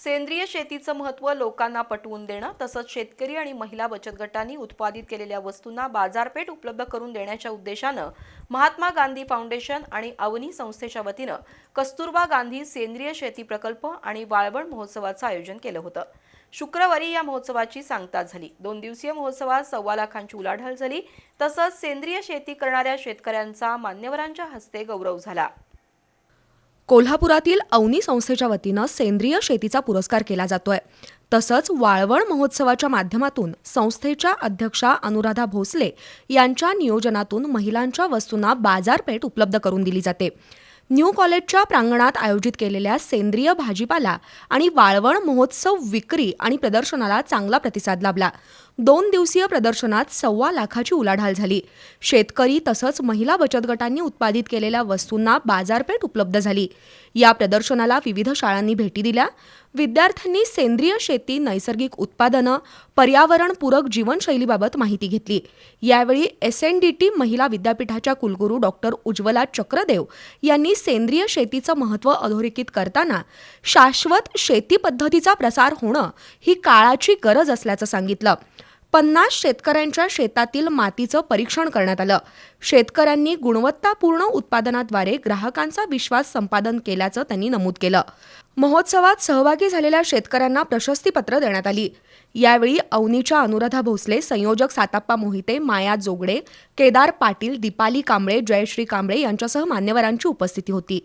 सेंद्रिय शेतीचं महत्त्व लोकांना पटवून देणं तसंच शेतकरी आणि महिला बचत गटांनी उत्पादित केलेल्या वस्तूंना बाजारपेठ उपलब्ध करून देण्याच्या उद्देशानं महात्मा गांधी फाउंडेशन आणि अवनी संस्थेच्या वतीनं कस्तुरबा गांधी सेंद्रिय शेती प्रकल्प आणि वाळवण महोत्सवाचं आयोजन केलं होतं। शुक्रवारी या महोत्सवाची सांगता झाली। 2 दिवसीय महोत्सवात 1.25 लाखांची उलाढाल झाली। तसंच सेंद्रिय शेती करणाऱ्या शेतकऱ्यांचा मान्यवरांच्या हस्ते गौरव झाला। कोल्हापुरातील अवनी संस्थेच्या वतीनं सेंद्रिय शेतीचा पुरस्कार केला जातोय। तसंच वाळवण महोत्सवाच्या माध्यमातून संस्थेच्या अध्यक्षा अनुराधा भोसले यांच्या नियोजनातून महिलांच्या वस्तूंना बाजारपेठ उपलब्ध करून दिली जाते। न्यू कॉलेजच्या प्रांगणात आयोजित केलेल्या सेंद्रिय भाजीपाला आणि वाळवण महोत्सव विक्री आणि प्रदर्शनाला चांगला प्रतिसाद लाभला। 2 दिवसीय प्रदर्शनात 1.25 लाखाची उलाढाल झाली। शेतकरी तसंच महिला बचत गटांनी उत्पादित केलेल्या वस्तूंना बाजारपेठ उपलब्ध झाली। या प्रदर्शनाला विविध शाळांनी भेटी दिल्या। विद्यार्थ्यांनी सेंद्रिय शेती, नैसर्गिक उत्पादनं, पर्यावरणपूरक जीवनशैलीबाबत माहिती घेतली। यावेळी SNDT महिला विद्यापीठाच्या कुलगुरू डॉक्टर उज्ज्वला चक्रदेव यांनी सेंद्रिय शेतीचं महत्त्व अधोरेखित करताना शाश्वत शेती पद्धतीचा प्रसार होणं ही काळाची गरज असल्याचं सांगितलं। 50 शेतकऱ्यांच्या शेतातील मातीचं परीक्षण करण्यात आलं। शेतकऱ्यांनी गुणवत्तापूर्ण उत्पादनाद्वारे ग्राहकांचा विश्वास संपादन केल्याचं त्यांनी नमूद केलं। महोत्सवात सहभागी झालेल्या शेतकऱ्यांना प्रशस्तीपत्र देण्यात आली। यावेळी अवनीच्या अनुराधा भोसले, संयोजक साताप्पा मोहिते, माया जोगडे, केदार पाटील, दीपाली कांबळे, जयश्री कांबळे यांच्यासह मान्यवरांची उपस्थिती होती।